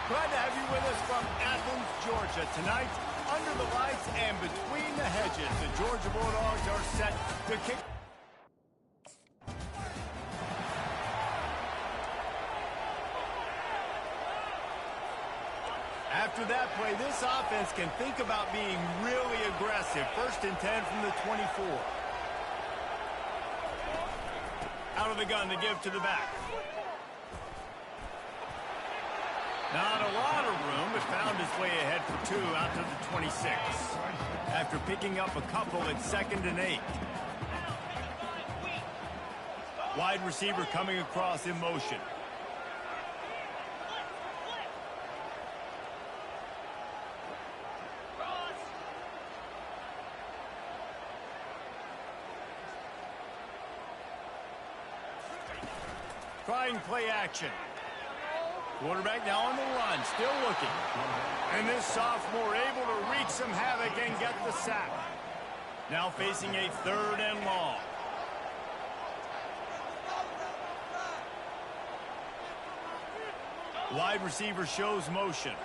Glad to have you with us from Athens, Georgia. Tonight, under the lights and between the hedges, the Georgia Bulldogs are set to kick. After that play, this offense can think about being really aggressive. 1st and 10 from the 24. Out of the gun to give to the back. Not a lot of room, but found his way ahead for 2 out to the 26. After picking up a couple at 2nd and 8. Wide receiver coming across in motion. Trying play action. Quarterback now on the run, still looking. And this sophomore able to wreak some havoc and get the sack. Now facing a 3rd and long. Wide receiver shows motion.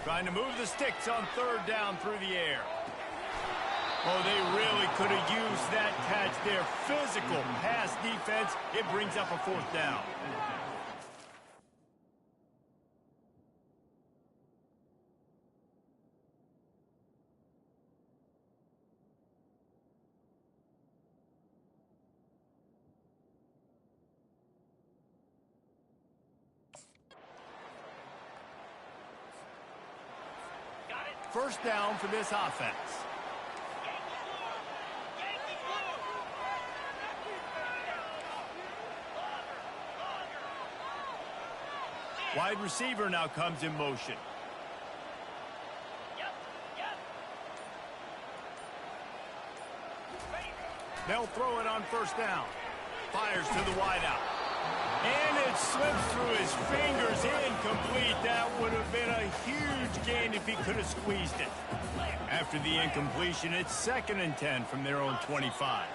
Trying to move the sticks on 3rd down through the air. Oh, they really could have used that catch there. Physical pass defense. It brings up a 4th down. First down for this offense. Wide receiver now comes in motion. They'll throw it on 1st down. Fires to the wideout. And it slips through his fingers, incomplete. That would have been a huge gain if he could have squeezed it. After the incompletion, it's 2nd and 10 from their own 25.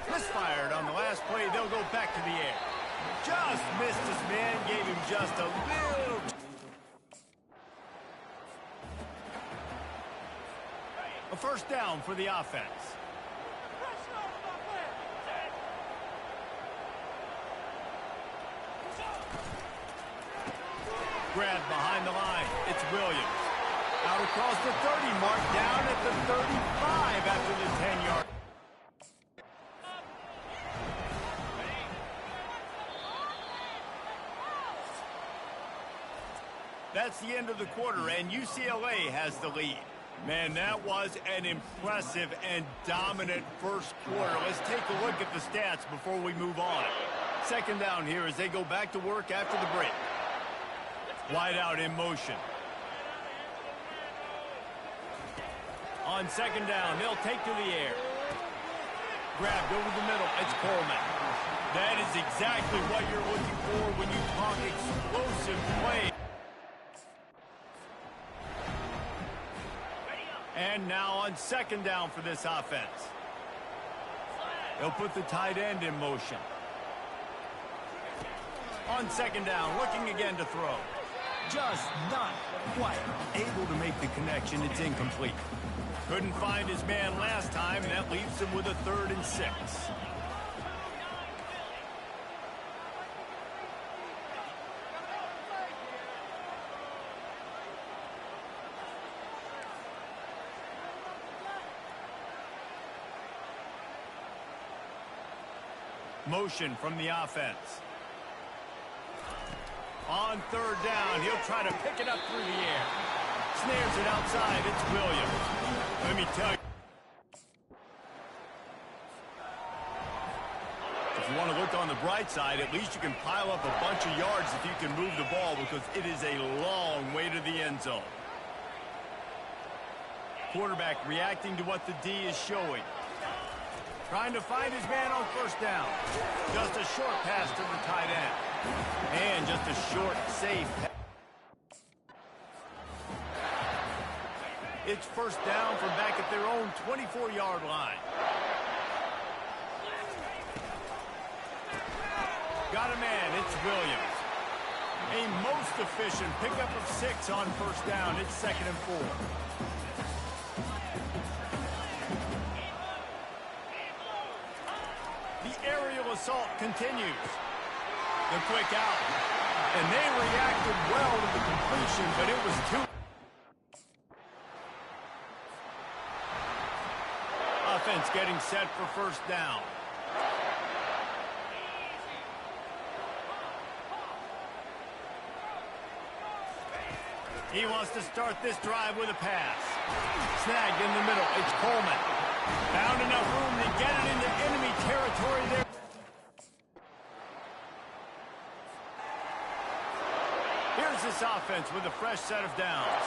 Misfired on the last play. They'll go back to the air. Just missed his man, gave him just a little. A 1st down for the offense. Grabbed behind the line. It's Williams. Out across the 30 mark, down at the 35 after the 10-yard. That's the end of the quarter, and UCLA has the lead. Man, that was an impressive and dominant first quarter. Let's take a look at the stats before we move on. 2nd down here as they go back to work after the break. Wide out in motion. On 2nd down, they'll take to the air. Grabbed over the middle. It's Coleman. That is exactly what you're looking for when you talk explosive play. And now on 2nd down for this offense. They'll put the tight end in motion. On 2nd down, looking again to throw. Just not quite able to make the connection. It's incomplete. Couldn't find his man last time, and that leaves him with a 3rd and 6. Motion from the offense. On 3rd down, he'll try to pick it up through the air. Snares it outside. It's Williams. Let me tell you. If you want to look on the bright side, at least you can pile up a bunch of yards if you can move the ball, because it is a long way to the end zone. Quarterback reacting to what the D is showing. Trying to find his man on 1st down. Just a short pass to the tight end. And just a short, safe pass. It's first down from back at their own 24-yard line. Got a man, it's Williams. A most efficient pickup of 6 on first down. It's 2nd and 4. The aerial assault continues. The quick out. And they reacted well to the completion, but it was too... Offense getting set for first down. He wants to start this drive with a pass. Snagged in the middle. It's Coleman. Found enough room to get it into enemy territory there. Here's this offense with a fresh set of downs.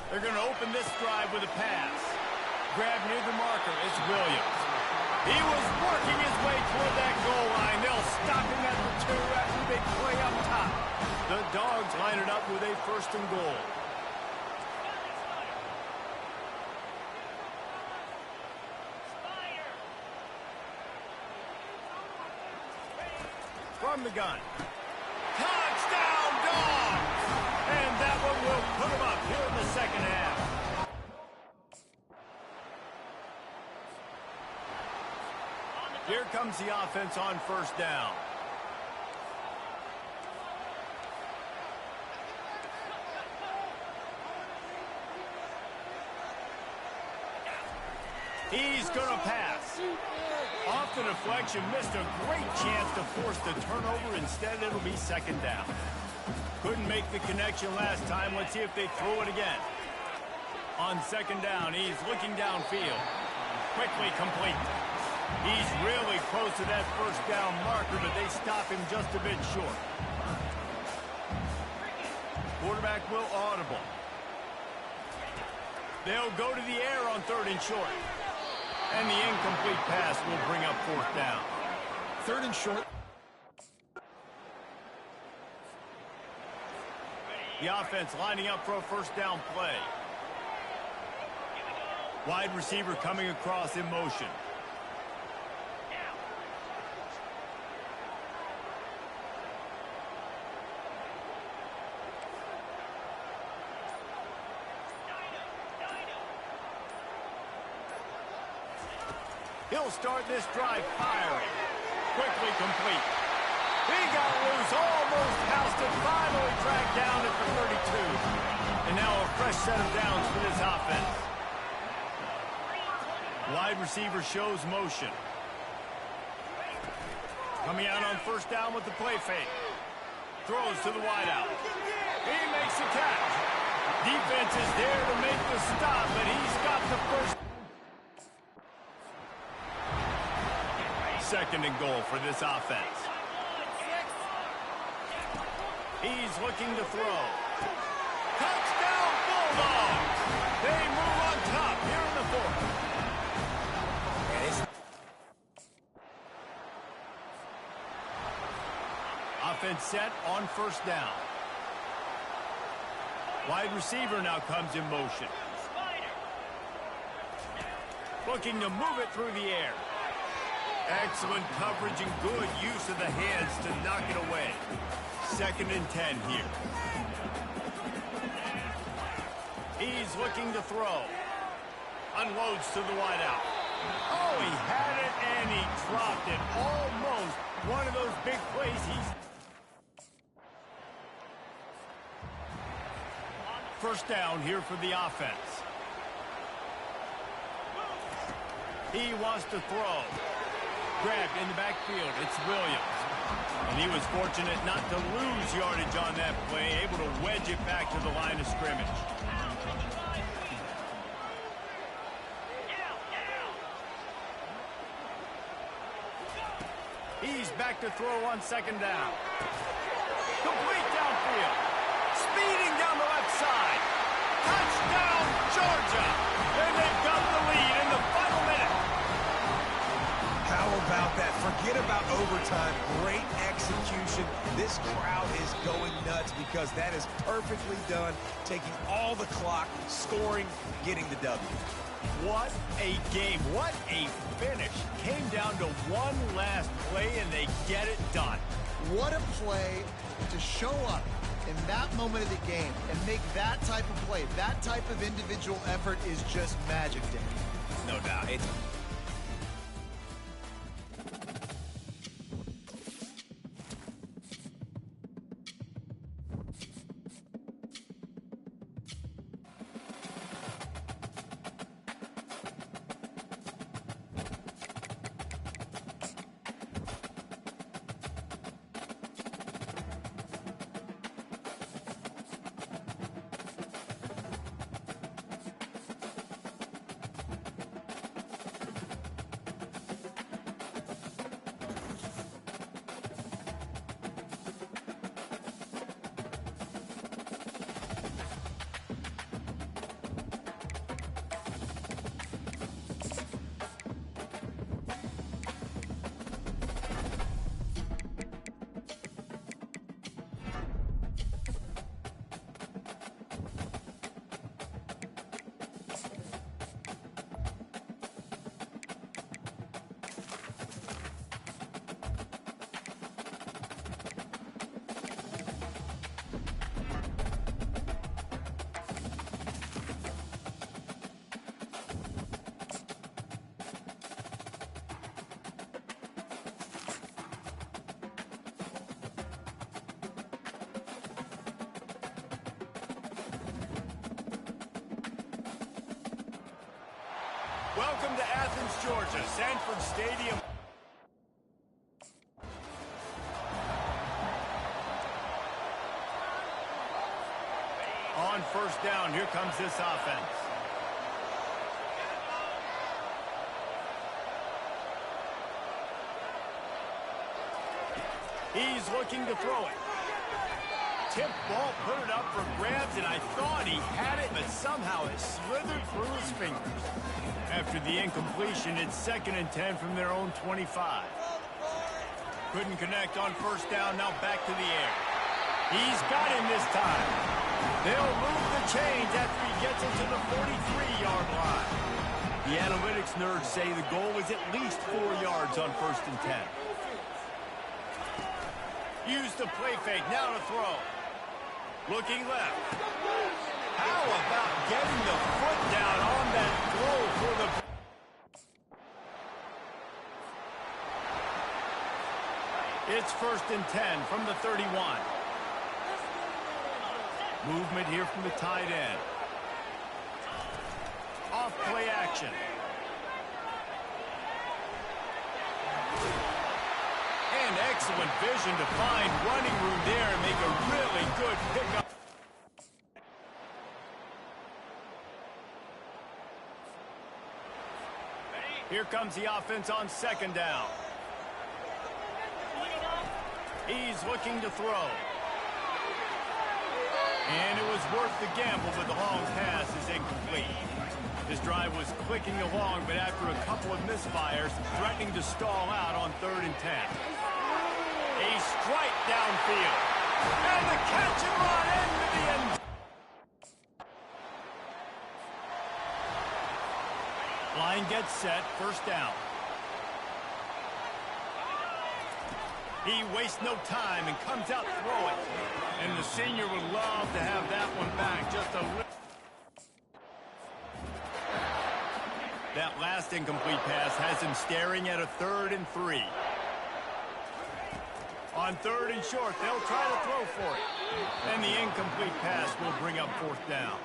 They're going to open this drive with a pass. Grab near the marker. It's Williams. He was working his way toward that goal line. They'll stop him at the 2 after a big play up top. The Dogs line it up with a 1st and goal. From the gun. Touchdown, Dogs! And that one will put them up here in the second half. Here comes the offense on first down. He's going to pass. Off the deflection, missed a great chance to force the turnover. Instead, it'll be 2nd down. Couldn't make the connection last time. Let's see if they throw it again. On 2nd down, he's looking downfield. Quickly complete. He's really close to that first down marker, but they stop him just a bit short. Quarterback will audible. They'll go to the air on 3rd and short. And the incomplete pass will bring up 4th down. 3rd and short. The offense lining up for a first down play. Wide receiver coming across in motion. He'll start this drive firing. Quickly complete. He got loose, almost housed it, finally dragged down at the 32. And now a fresh set of downs for this offense. Wide receiver shows motion. Coming out on first down with the play fake. Throws to the wideout. He makes the catch. Defense is there to make the stop, but he's got the first. 2nd and goal for this offense. He's looking to throw. Touchdown, Bulldogs! They move on top here in the 4th. Offense set on first down. Wide receiver now comes in motion. Looking to move it through the air. Excellent coverage and good use of the hands to knock it away. 2nd and 10 here. He's looking to throw. Unloads to the wideout. Oh, he had it and he dropped it. Almost one of those big plays he's... First down here for the offense. He wants to throw. Grabbed in the backfield. It's Williams. And he was fortunate not to lose yardage on that play, able to wedge it back to the line of scrimmage. He's back to throw on 2nd down. Complete downfield. Speeding down the left side. Touchdown, Georgia! And they've got the lead in the final minute. How Forget about overtime. Great execution. This crowd is going nuts because that is perfectly done, taking all the clock, scoring, getting the W. What a game. What a finish. Came down to one last play, and they get it done. What a play to show up in that moment of the game and make that type of play. That type of individual effort is just magic, Dave. No doubt. Welcome to Athens, Georgia, Sanford Stadium. On first down, here comes this offense. He's looking to throw it. Tip ball, put it up for grabs, and I thought he had it, but somehow it slithered through his fingers. After the incompletion, it's 2nd and 10 from their own 25. Couldn't connect on first down, now back to the air. He's got him this time. They'll move the chains after he gets it to the 43-yard line. The analytics nerds say the goal is at least 4 yards on 1st and 10. Use the play fake, now to throw. Looking left. How about getting the foot down on that throw for the... It's 1st and 10 from the 31. Movement here from the tight end. Off play action. And excellent vision to find running room there and make a really good pickup. Here comes the offense on 2nd down. He's looking to throw. And it was worth the gamble, but the long pass is incomplete. His drive was clicking along, but after a couple of misfires, threatening to stall out on 3rd and 10. A strike downfield. And the catch and run into the end. Line gets set, 1st down. He wastes no time and comes out throwing. And the senior would love to have that one back just a little. That last incomplete pass has him staring at a 3rd and 3. On 3rd and short, they'll try to throw for it. And the incomplete pass will bring up 4th down.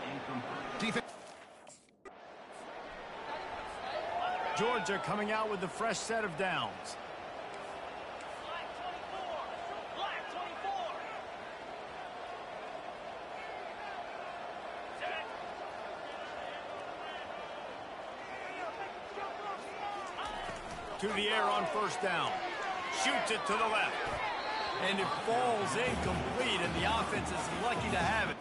Georgia coming out with a fresh set of downs. To the air on 1st down. Shoots it to the left. And it falls incomplete, and the offense is lucky to have it.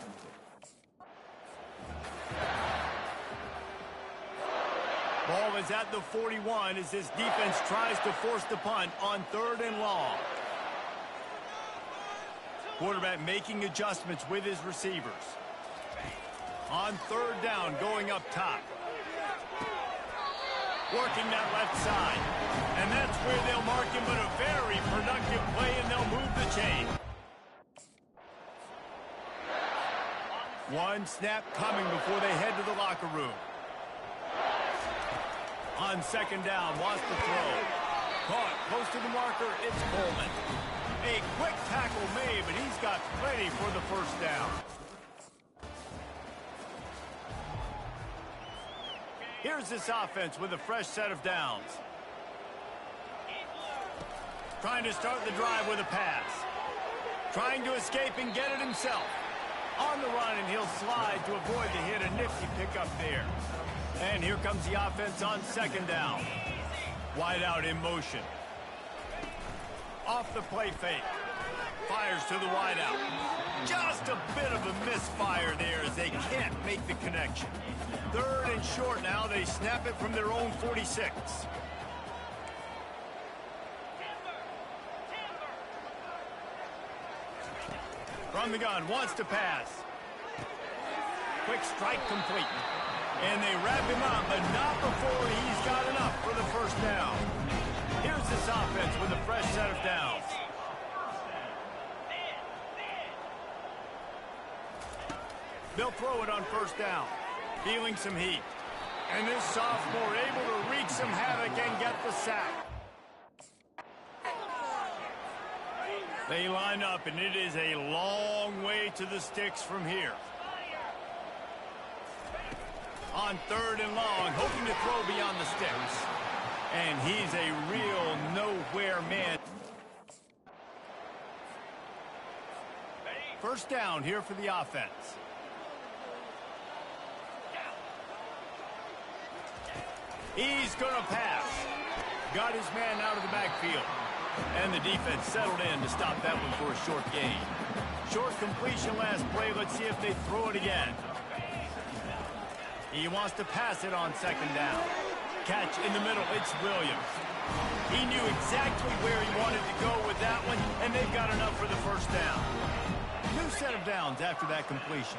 Ball ball is at the 41 as this defense tries to force the punt on 3rd and long. Quarterback making adjustments with his receivers. On 3rd down, going up top. Working that left side. And that's where they'll mark him, but a very productive play, and they'll move the chain. One snap coming before they head to the locker room. On 2nd down, wants to throw. Caught close to the marker, it's Coleman. A quick tackle made, but he's got plenty for the 1st down. Here's this offense with a fresh set of downs. Trying to start the drive with a pass. Trying to escape and get it himself. On the run, and he'll slide to avoid the hit. A nifty pickup there. And here comes the offense on 2nd down. Wide out in motion. Off the play fake. Fires to the wide out. Just a bit of a misfire there as they can't make the connection. 3rd and short now. They snap it from their own 46. From the gun, wants to pass. Quick strike complete. And they wrap him up, but not before he's got enough for the 1st down. Here's this offense with a fresh set of downs. They'll throw it on 1st down. Feeling some heat. And this sophomore able to wreak some havoc and get the sack. They line up, and it is a long way to the sticks from here. On 3rd and long, hoping to throw beyond the sticks. And he's a real nowhere man. 1st down here for the offense. He's going to pass. Got his man out of the backfield. And the defense settled in to stop that one for a short gain. Short completion last play. Let's see if they throw it again. He wants to pass it on 2nd down. Catch in the middle. It's Williams. He knew exactly where he wanted to go with that one, and they've got enough for the 1st down. New set of downs after that completion.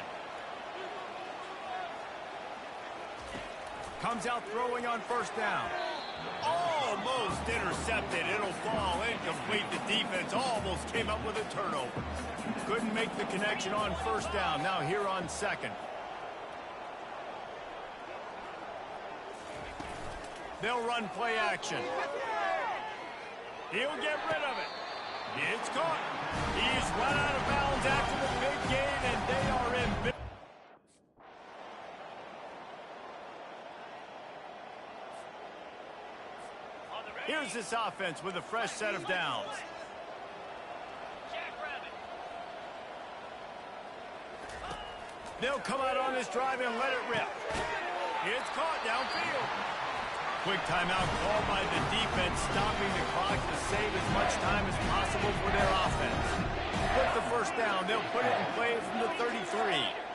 Comes out throwing on 1st down. Almost intercepted. It'll fall incomplete. The defense almost came up with a turnover. Couldn't make the connection on 1st down. Now here on 2nd. They'll run play action. He'll get rid of it. It's caught. He's run out of bounds after the big gain, and they are in big. Here's this offense with a fresh set of downs. They'll come out on this drive and let it rip. It's caught downfield. Quick timeout called by the defense, stopping the clock to save as much time as possible for their offense. With the 1st down, they'll put it in play from the 33.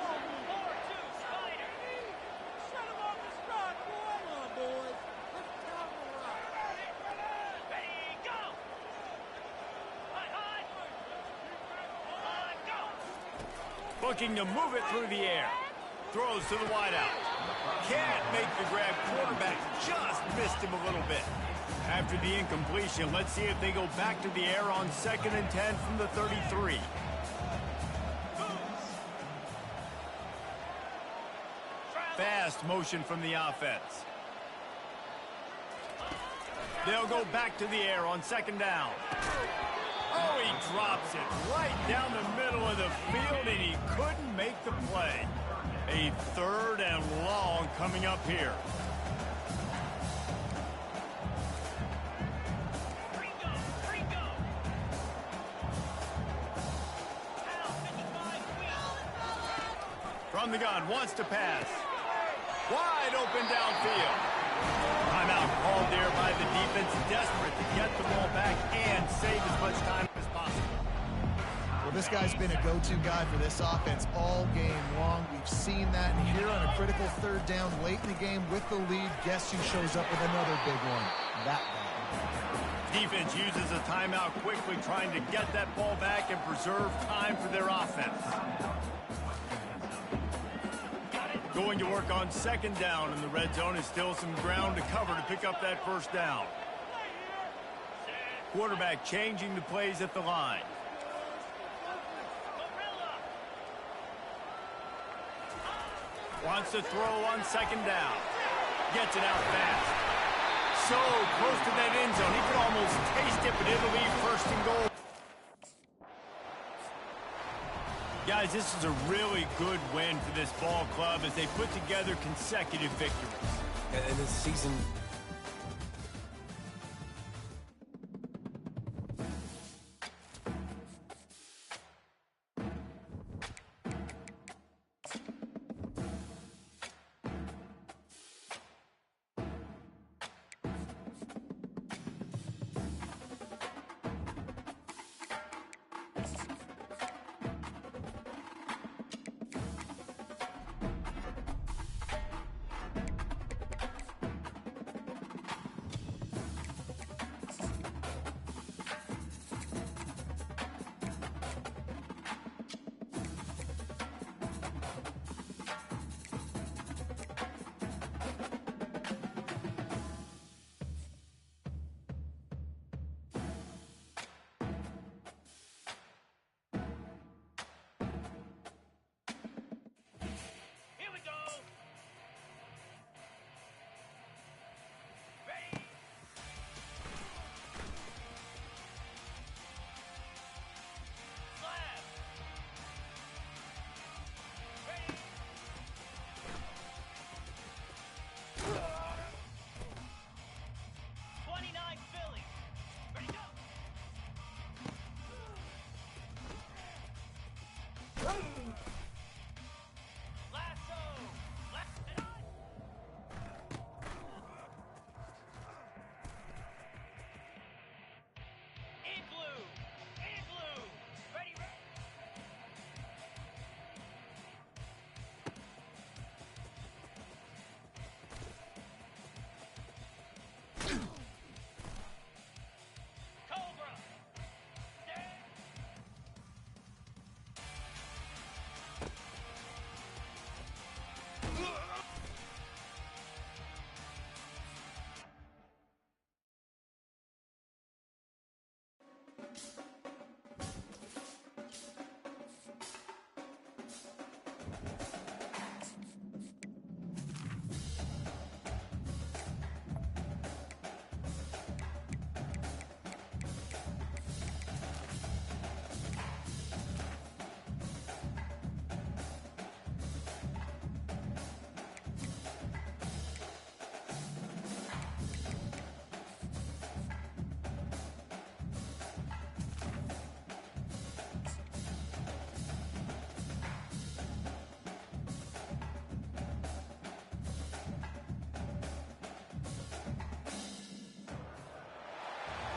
Looking to move it through the air. Throws to the wideout. Can't make the grab. Quarterback just missed him a little bit. After the incompletion, let's see if they go back to the air on 2nd and 10 from the 33. Fast motion from the offense. They'll go back to the air on 2nd down. Oh, he drops it right down the middle of the field, and he couldn't make the play. A 3rd and long coming up here. From the gun, wants to pass. Wide open downfield. Timeout called there by the defense, desperate to get the ball back and save as much time as possible. Well, this guy's been a go-to guy for this offense all game long. We've seen that. And here on a critical third down late in the game with the lead, guess who shows up with another big one? That guy. Defense uses a timeout quickly, trying to get that ball back and preserve time for their offense. Going to work on second down, and the red zone is still some ground to cover to pick up that first down. Quarterback changing the plays at the line. Wants to throw on second down. Gets it out fast. So close to that end zone. He could almost taste it, but it'll be first and goal. Guys, this is a really good win for this ball club as they put together consecutive victories. And this season...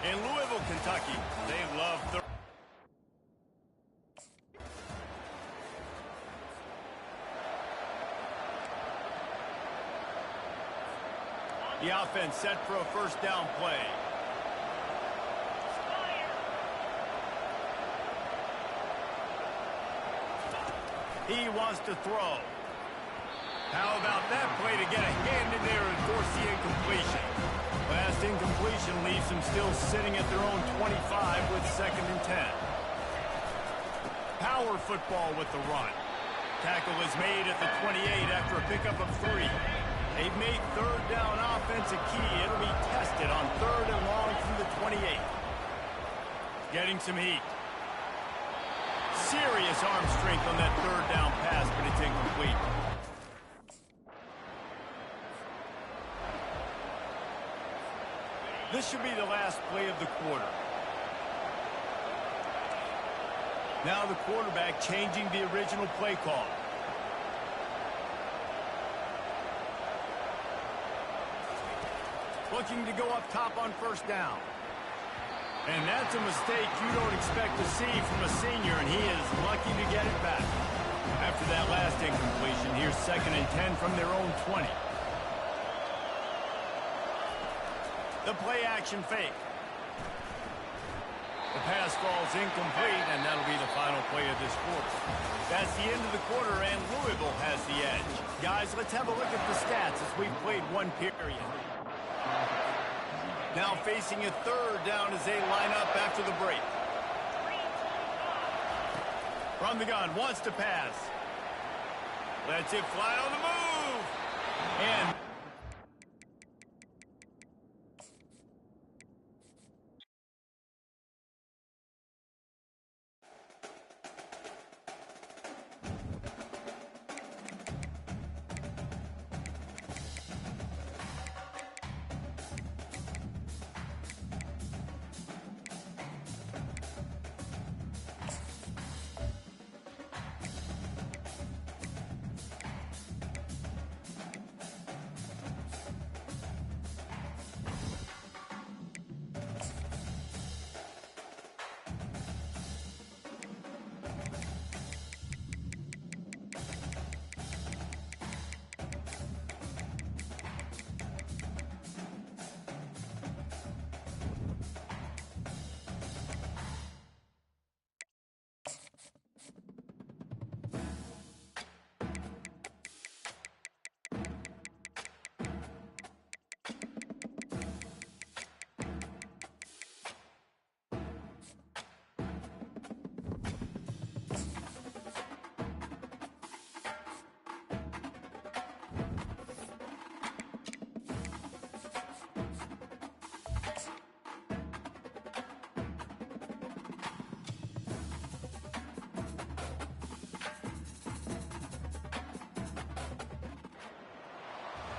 In Louisville, Kentucky, they love third. The offense set for a first down play. He wants to throw. How about that play to get a hand in there and force the incompletion? Last incompletion leaves them still sitting at their own 25 with 2nd and 10. Power football with the run. Tackle is made at the 28 after a pickup of 3. They've made third down offense a key. It'll be tested on 3rd and long from the 28. Getting some heat. Serious arm strength on that 3rd down pass, but it's incomplete. This should be the last play of the quarter. Now the quarterback changing the original play call. Looking to go up top on first down. And that's a mistake you don't expect to see from a senior, and he is lucky to get it back. After that last incompletion, here's 2nd and 10 from their own 20. The play-action fake. The pass falls incomplete, and that'll be the final play of this quarter. That's the end of the quarter, and Louisville has the edge. Guys, let's have a look at the stats as we've played one period. Now facing a 3rd down as they line up after the break. From the gun, wants to pass. Lets it fly on the move. And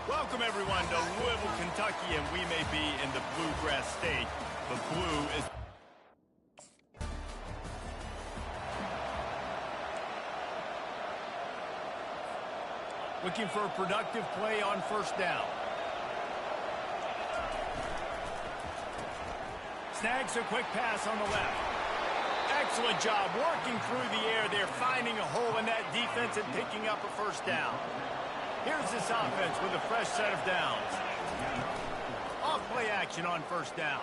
welcome everyone to Louisville, Kentucky, and we may be in the Bluegrass State, but blue is... Looking for a productive play on 1st down. Snags a quick pass on the left. Excellent job working through the air there, finding a hole in that defense and picking up a 1st down. Here's this offense with a fresh set of downs. Off-play action on 1st down.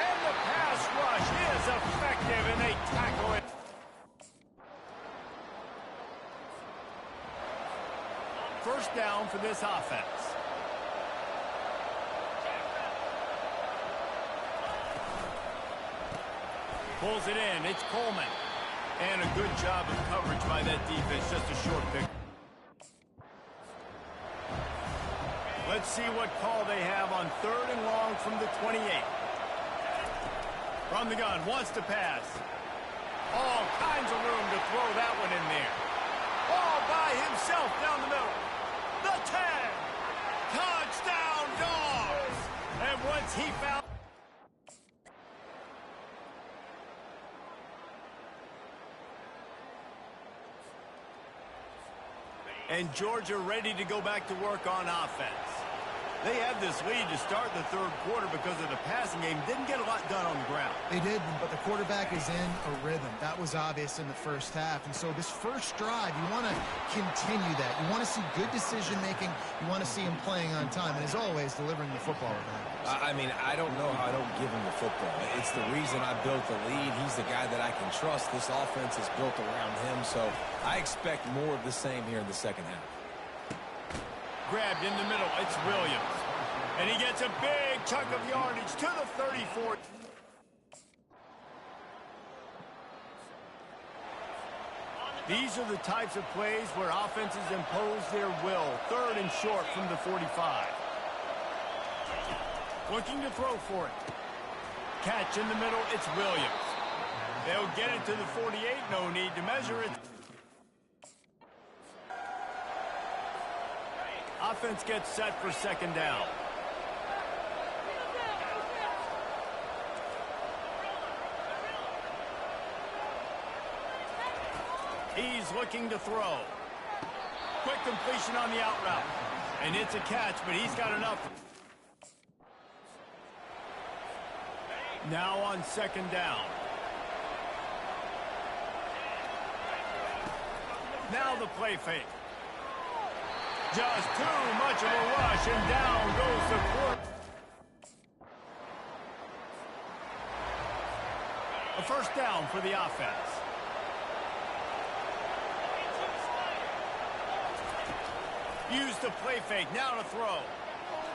And the pass rush is effective, and they tackle it. First down for this offense. Pulls it in. It's Coleman. And a good job of coverage by that defense. Just a short pick. Let's see what call they have on 3rd and long from the 28. From the gun, wants to pass. All kinds of room to throw that one in there. All by himself down the middle. The 10. Touchdown, Dogs. And once he found... And Georgia ready to go back to work on offense. They had this lead to start the 3rd quarter because of the passing game. Didn't get a lot done on the ground. They did, but the quarterback is in a rhythm. That was obvious in the 1st half. And so this first drive, you want to continue that. You want to see good decision-making. You want to see him playing on time. And as always, delivering the football. I mean, I don't know how I don't give him the football. It's the reason I built the lead. He's the guy that I can trust. This offense is built around him. So I expect more of the same here in the 2nd half. Grabbed in the middle. It's Williams. And he gets a big chunk of yardage to the 34. These are the types of plays where offenses impose their will. 3rd and short from the 45. Looking to throw for it. Catch in the middle. It's Williams. They'll get it to the 48. No need to measure it. Offense gets set for 2nd down. He's looking to throw. Quick completion on the out route. And it's a catch, but he's got enough. Now on second down. Now the play fake. Just too much of a rush, and down goes the quarterback. A first down for the offense. Use the play fake, now to throw.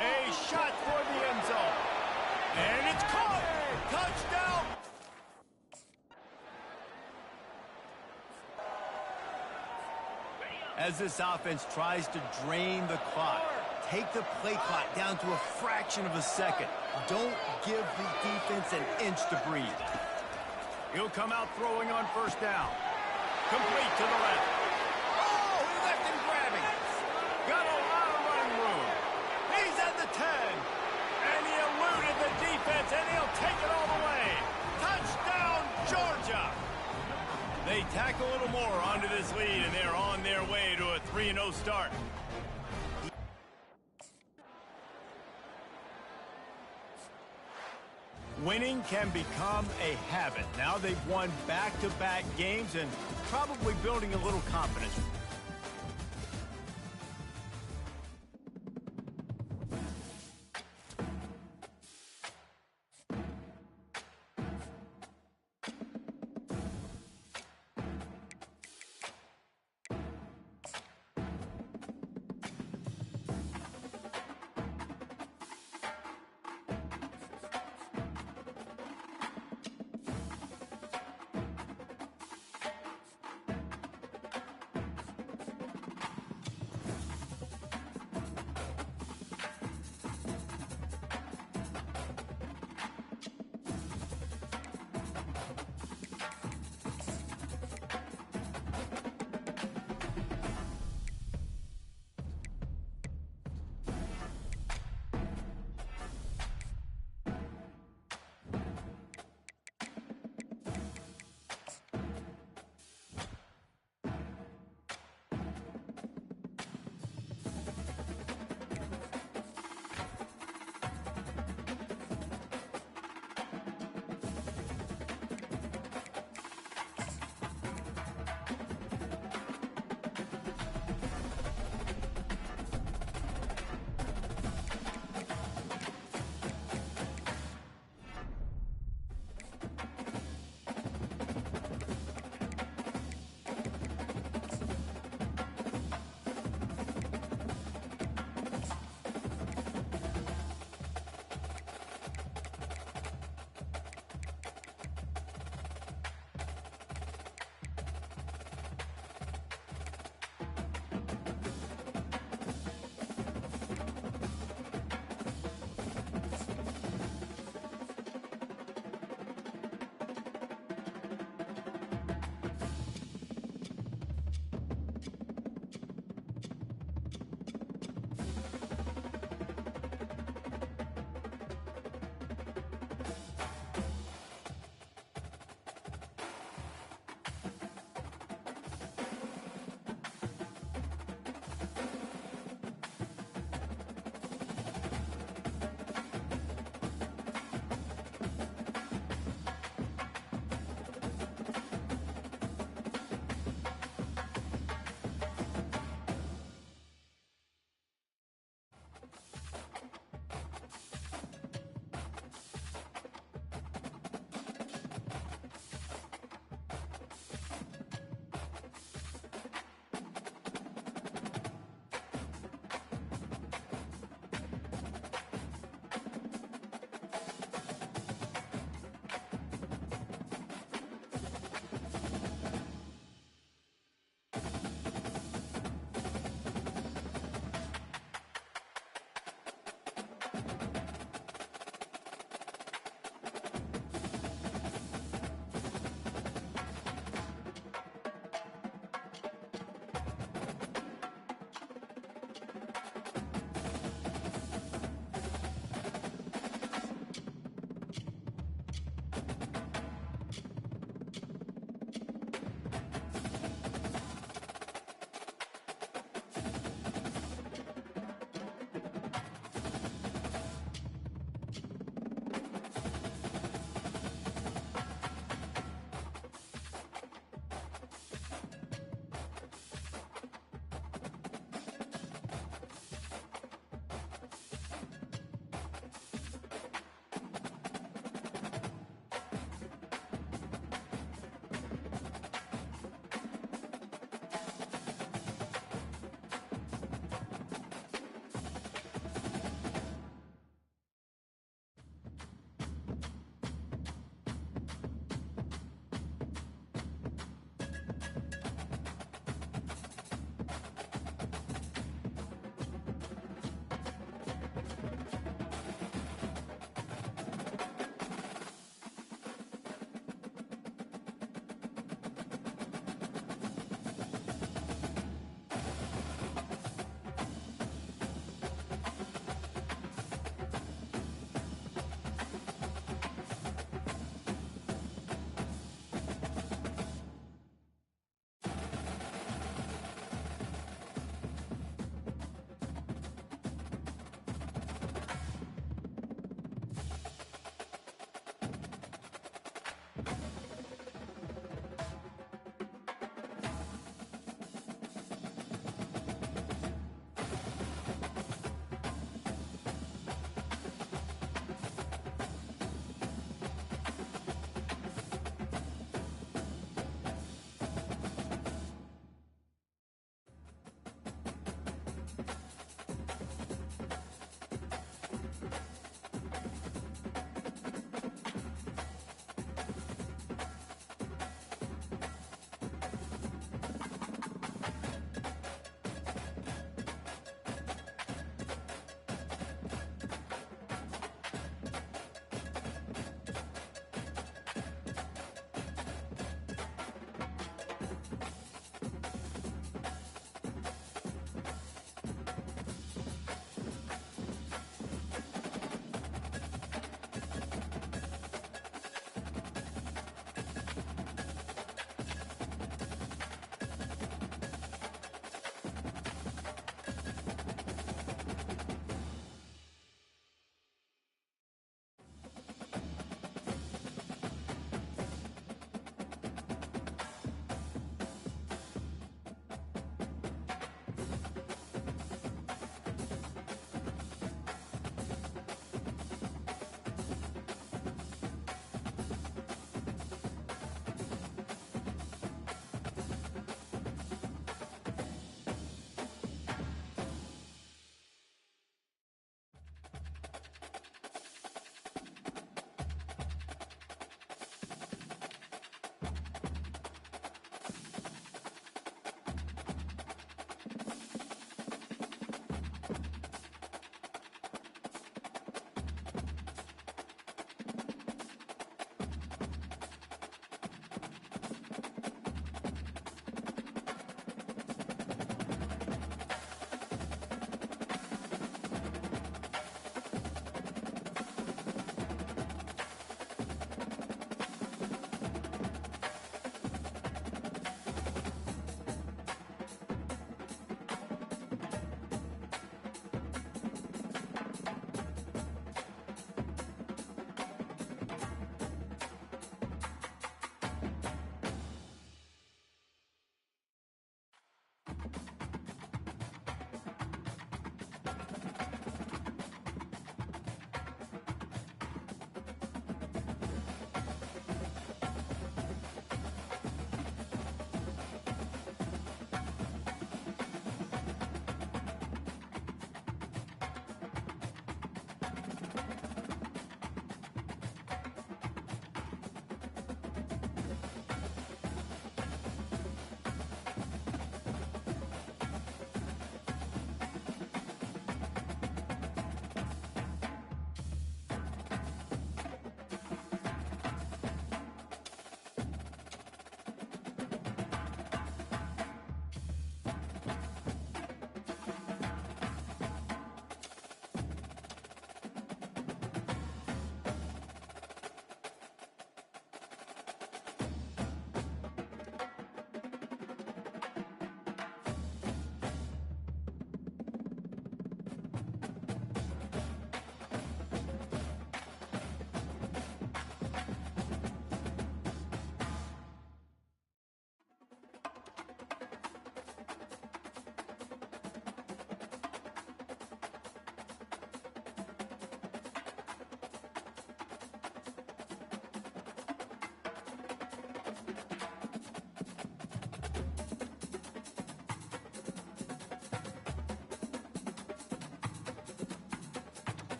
A shot for the end zone. And it's caught. Touchdown. As this offense tries to drain the clock, take the play clock down to a fraction of a second. Don't give the defense an inch to breathe. He'll come out throwing on first down. Complete to the left. Oh, he left him grabbing. Got a lot of running room. He's at the 10. And he eluded the defense, and he'll take it all the way. Touchdown, Georgia. They tack a little more onto this lead, and they're on their way to a 3-0 start. Winning can become a habit. Now they've won back-to-back games and probably building a little confidence.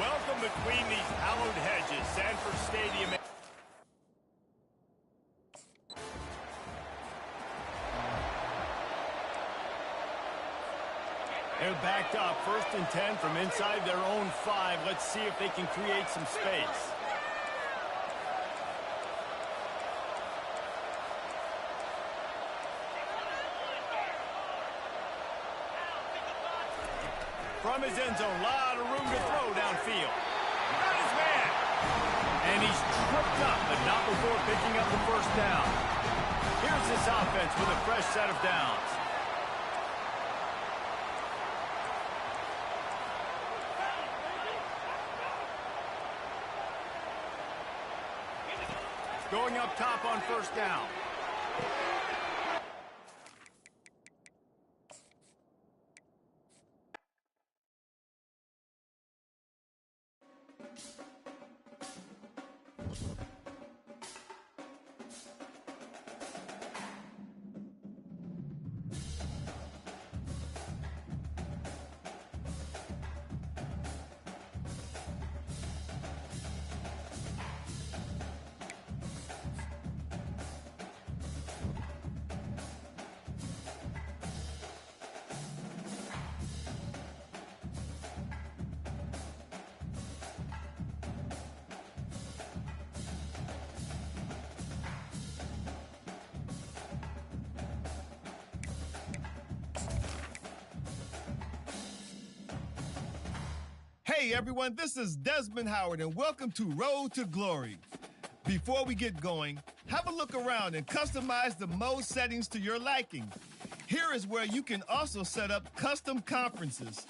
Welcome between these hallowed hedges, Sanford Stadium. They're backed up, 1st and 10 from inside their own 5. Let's see if they can create some space. From his end zone, a lot of room to throw downfield. Got his man. And he's tripped up, but not before picking up the 1st down. Here's this offense with a fresh set of downs. Going up top on 1st down. Hey everyone, this is Desmond Howard and welcome to Road to Glory. Before we get going, have a look around and customize the mode settings to your liking. Here is where you can also set up custom conferences.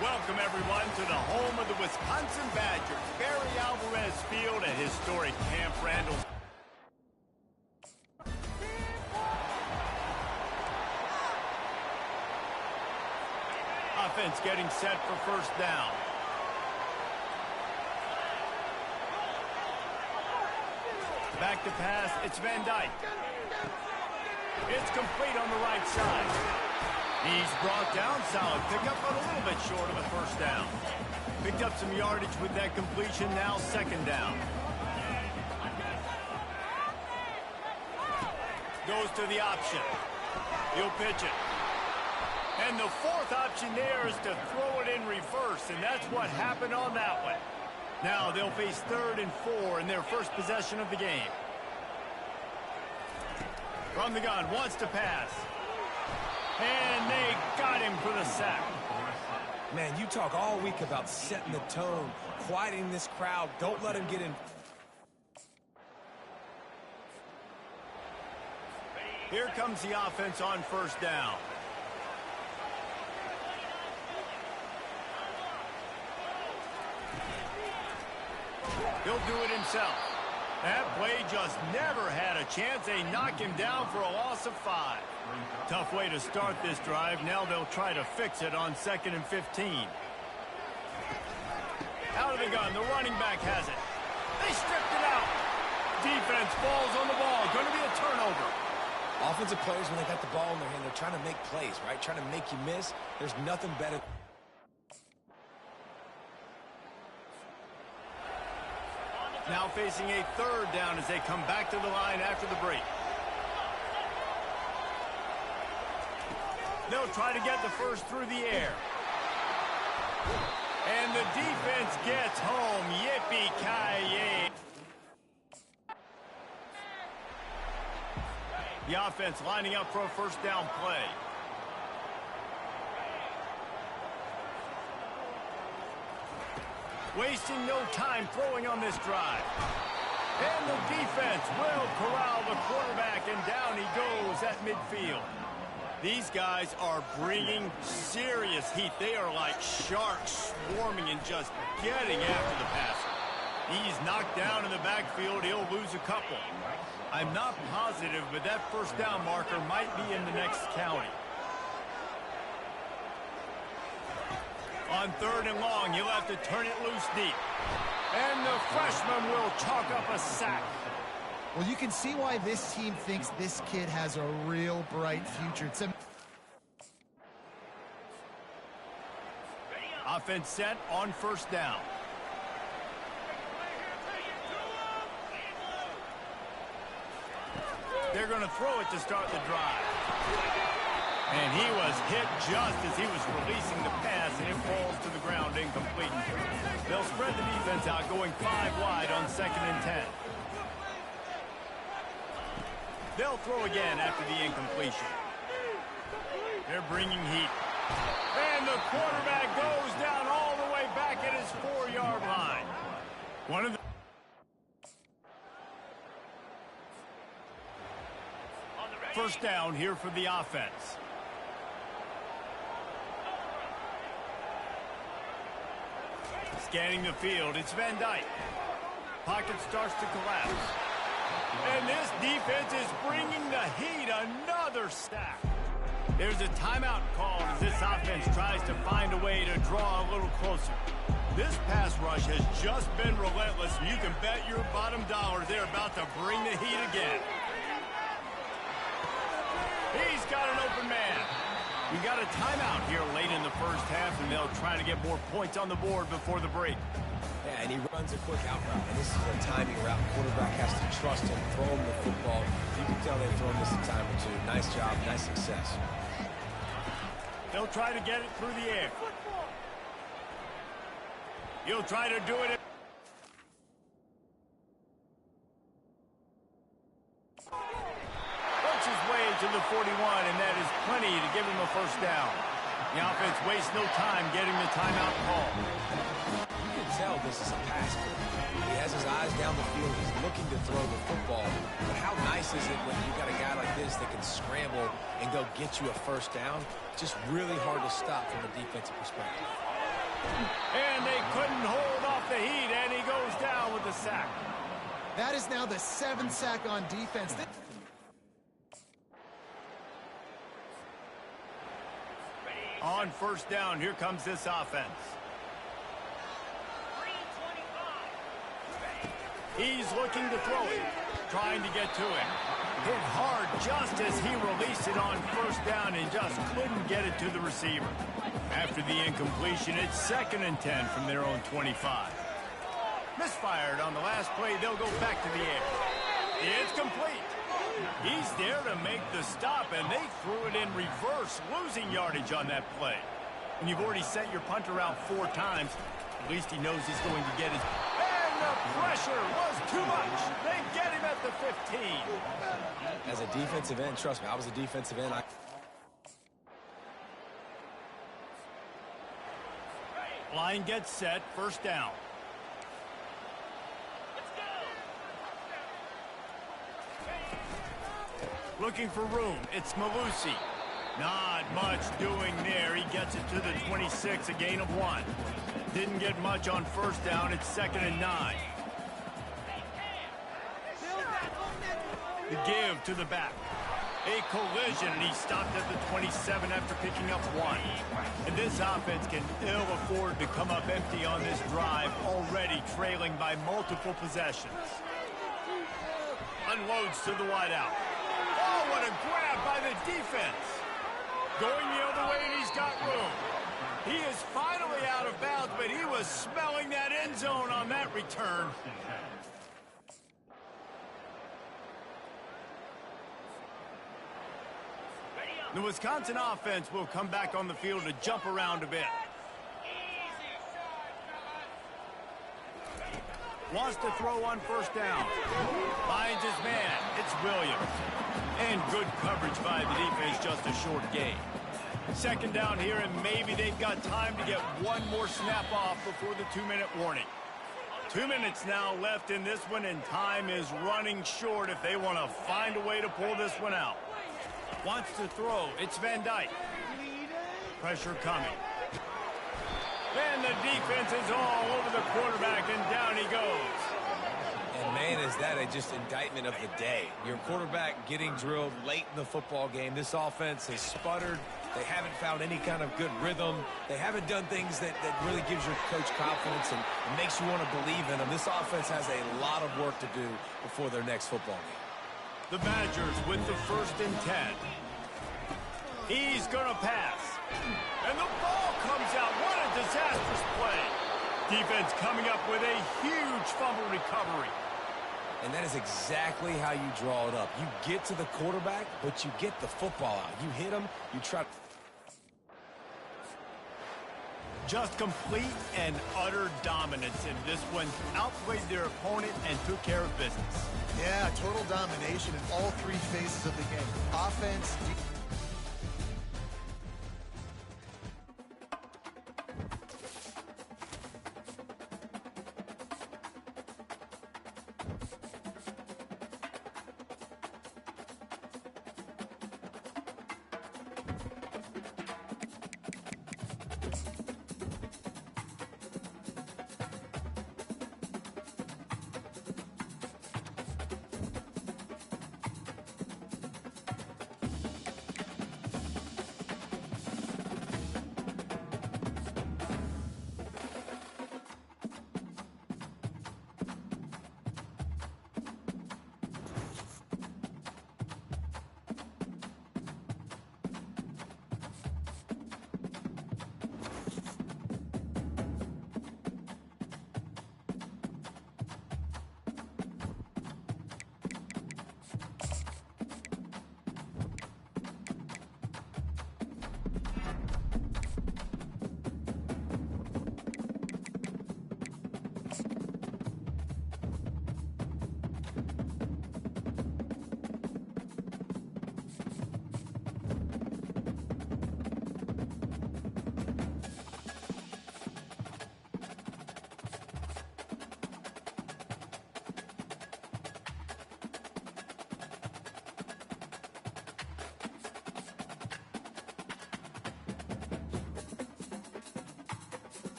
Welcome, everyone, to the home of the Wisconsin Badgers, Barry Alvarez Field at historic Camp Randall. Offense getting set for first down. Back to pass, it's Van Dyke. It's complete on the right side. He's brought down, solid pickup, but a little bit short of a first down. Picked up some yardage with that completion, now second down. Goes to the option. He'll pitch it. And the fourth option there is to throw it in reverse, and that's what happened on that one. Now they'll face 3rd and 4 in their first possession of the game. From the gun, wants to pass. And they got him for the sack. Man, you talk all week about setting the tone, quieting this crowd. Don't let him get in. Here comes the offense on first down. He'll do it himself. That play just never had a chance. They knock him down for a loss of 5. Tough way to start this drive. Now they'll try to fix it on 2nd and 15. Out of the gun, the running back has it. They stripped it out. Defense falls on the ball. Going to be a turnover. Offensive players, when they got the ball in their hand, they're trying to make plays, right? Trying to make you miss. There's nothing better. Now facing a 3rd down as they come back to the line after the break. They'll try to get the first through the air. And the defense gets home. Yippee-ki-yay. The offense lining up for a first down play. Wasting no time throwing on this drive. And the defense will corral the quarterback, and down he goes at midfield. These guys are bringing serious heat. They are like sharks swarming and just getting after the passer. He's knocked down in the backfield. He'll lose a couple. I'm not positive, but that first down marker might be in the next county. On 3rd and long, he'll have to turn it loose deep. And the freshman will chalk up a sack. Well, you can see why this team thinks this kid has a real bright future. Offense set on first down. They're going to throw it to start the drive. And he was hit just as he was releasing the pass, and it falls to the ground incomplete. They'll spread the defense out, going 5 wide on 2nd and 10. They'll throw again after the incompletion. They're bringing heat. And the quarterback goes down all the way back at his 4-yard line. One of the first down here for the offense. Scanning the field, it's Van Dyke. Pocket starts to collapse. And this defense is bringing the heat. Another sack. There's a timeout called as this offense tries to find a way to draw a little closer. This pass rush has just been relentless, and you can bet your bottom dollar they're about to bring the heat again. He's got an open man. We got a timeout here late in the first half, and they'll try to get more points on the board before the break. Yeah, and he runs a quick out route, and this is a timing route. Quarterback has to trust him, throw him the football. You can tell they've thrown this a time or two. Nice job, nice success. They'll try to get it through the air. He'll try to do it. Works his way to the 41, and that is plenty to give him a first down. The offense wastes no time getting the timeout call. You can tell this is a pass play. He has his eyes down the field. He's looking to throw the football. But how nice is it when you got a guy like this that can scramble and go get you a first down? Just really hard to stop from a defensive perspective. And they couldn't hold off the heat, and he goes down with the sack. That is now the 7th sack on defense. On first down, here comes this offense. He's looking to throw it, trying to get to it. Hit hard just as he released it on first down and just couldn't get it to the receiver. After the incompletion, it's 2nd and 10 from their own 25. Misfired on the last play, they'll go back to the air. It's complete. He's there to make the stop, and they threw it in reverse, losing yardage on that play. When you've already sent your punter out 4 times, at least he knows he's going to get his... And the pressure was too much. They get him at the 15. As a defensive end, trust me, I was a defensive end. Line gets set, first down. Looking for room, it's Malusi. Not much doing there. He gets it to the 26, a gain of 1. Didn't get much on first down. It's 2nd and 9. The give to the back. A collision, and he stopped at the 27 after picking up 1. And this offense can ill afford to come up empty on this drive, already trailing by multiple possessions. Unloads to the wideout. Oh, what a grab by the defense. Going the other way, and he's got room. He is finally out of bounds, but he was smelling that end zone on that return. The Wisconsin offense will come back on the field to jump around a bit. Wants to throw on first down. Finds his man. It's Williams. And good coverage by the defense, just a short gain. 2nd down here, and maybe they've got time to get one more snap off before the 2-minute warning. 2 minutes now left in this one, and time is running short if they want to find a way to pull this one out. Wants to throw. It's Van Dyke. Pressure coming. And the defense is all over the quarterback, and down he goes. And, man, is that just indictment of the day. Your quarterback getting drilled late in the football game. This offense has sputtered. They haven't found any kind of good rhythm. They haven't done things that really gives your coach confidence and makes you want to believe in them. This offense has a lot of work to do before their next football game. The Badgers with the 1st and 10. He's going to pass. And the ball comes out. What a disastrous play. Defense coming up with a huge fumble recovery. And that is exactly how you draw it up. You get to the quarterback, but you get the football out. You hit him, you try. Just complete and utter dominance in this one. Outplayed their opponent and took care of business. Yeah, total domination in all 3 phases of the game. Offense,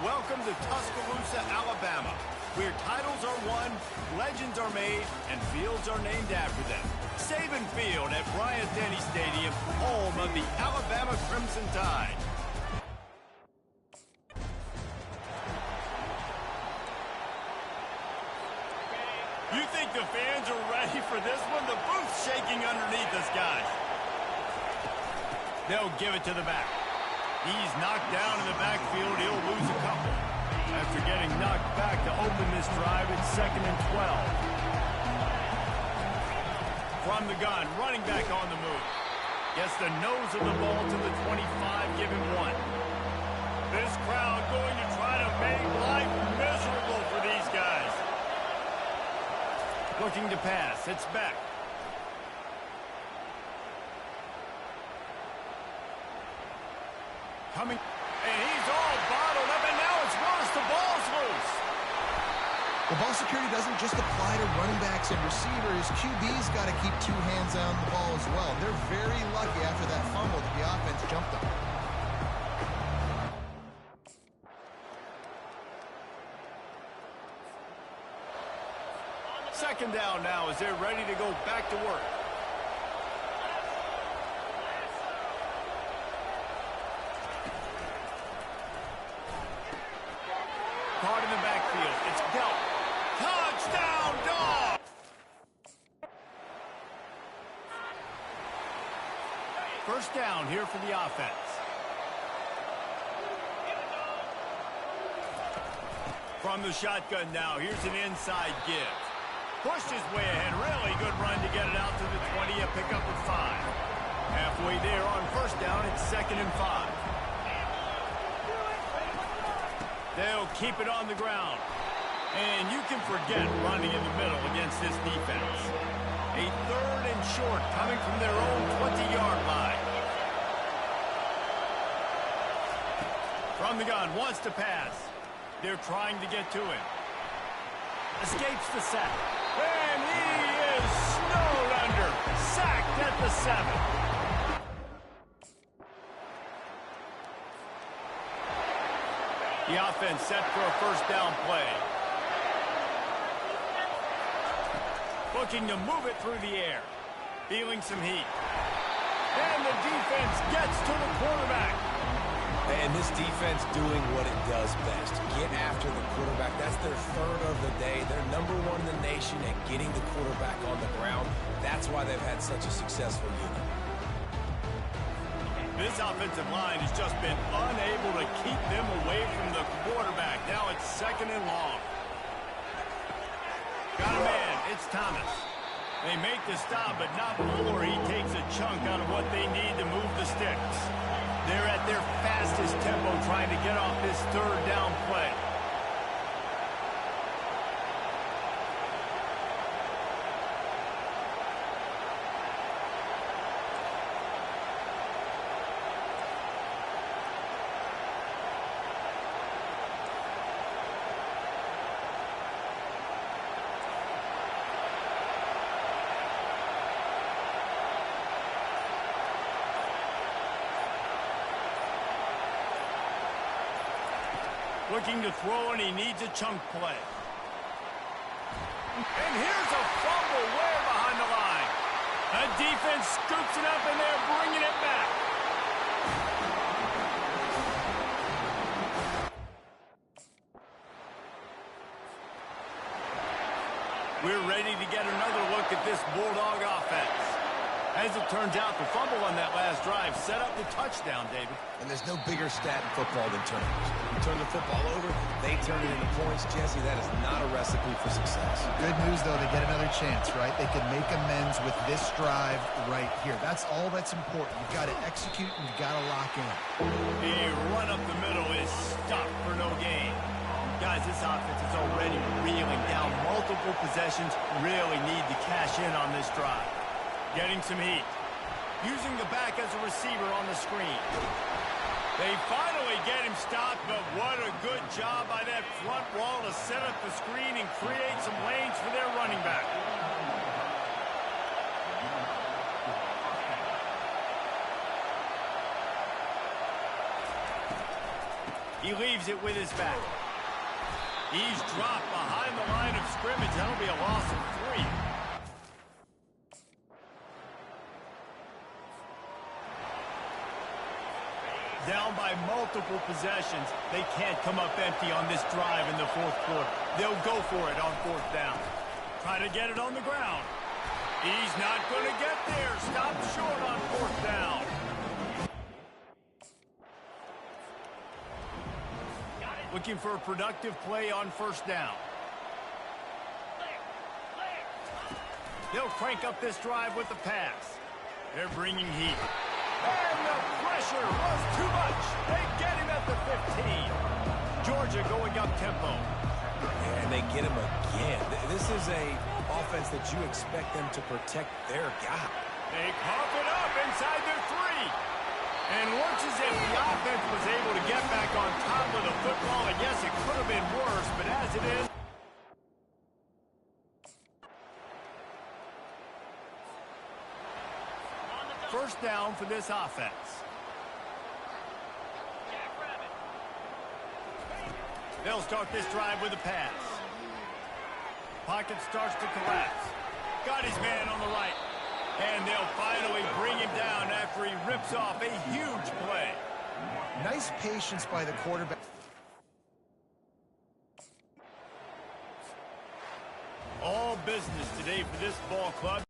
Welcome to Tuscaloosa, Alabama, where titles are won, legends are made, and fields are named after them. Saban Field at Bryant-Denny Stadium, home of the Alabama Crimson Tide. You think the fans are ready for this one? The booth's shaking underneath us, guys. They'll give it to the back. He's knocked down in the backfield. He'll lose a couple. After getting knocked back to open this drive, it's 2nd and 12. From the gun, running back on the move. Gets the nose of the ball to the 25, give him 1. This crowd going to try to make life miserable for these guys. Looking to pass, it's back. Coming, and he's all bottled up, and now it's worse. The ball's loose. The ball security doesn't just apply to running backs and receivers. QB's got to keep 2 hands on the ball as well. They're very lucky after that fumble that the offense jumped on. Second down now as they're ready to go back to work. Caught in the backfield. It's dealt. Touchdown, dog! First down here for the offense. From the shotgun now, here's an inside give. Pushed his way ahead. Really good run to get it out to the 20. A pickup of 5. Halfway there on first down, it's 2nd and 5. They'll keep it on the ground. And you can forget running in the middle against this defense. A 3rd and short coming from their own 20-yard line. From the gun, wants to pass. They're trying to get to him. Escapes the sack. And he is snowed under. Sacked at the 7. The offense set for a first down play. Looking to move it through the air. Feeling some heat. And the defense gets to the quarterback. And this defense doing what it does best. Get after the quarterback. That's their 3rd of the day. They're number 1 in the nation at getting the quarterback on the ground. That's why they've had such a successful unit. This offensive line has just been unable to keep them away from the quarterback. Now it's 2nd and long. Got a man. It's Thomas. They make the stop, but not before he takes a chunk out of what they need to move the sticks. They're at their fastest tempo trying to get off this 3rd down play. Looking to throw, and he needs a chunk play. And here's a fumble way behind the line. The defense scoops it up, and they're bringing it back. We're ready to get another look at this Bulldog offense. As it turns out, the fumble on that last drive set up the touchdown, David. And there's no bigger stat in football than turnovers. You turn the football over, they turn it into points. Jesse, that is not a recipe for success. Good news, though, they get another chance, right? They can make amends with this drive right here. That's all that's important. You've got to execute, and you've got to lock in. A run up the middle is stopped for no gain. Guys, this offense is already reeling down multiple possessions. Really need to cash in on this drive. Getting some heat. Using the back as a receiver on the screen. They finally get him stopped, but what a good job by that front wall to set up the screen and create some lanes for their running back. He leaves it with his back. He's dropped behind the line of scrimmage. That'll be a loss of 3. Down by multiple possessions. They can't come up empty on this drive in the fourth quarter. They'll go for it on 4th down. Try to get it on the ground. He's not going to get there. Stop short on 4th down. Looking for a productive play on 1st down. They'll crank up this drive with the pass. They're bringing heat. And the pressure was too much. They get him at the 15. Georgia going up tempo. And they get him again. This is a offense that you expect them to protect their guy. They cough it up inside their 3. And looks as if the offense was able to get back on top of the football. And yes, it could have been worse, but as it is. First down for this offense. They'll start this drive with a pass. Pocket starts to collapse. Got his man on the right. And they'll finally bring him down after he rips off a huge play. Nice patience by the quarterback. All business today for this ball club.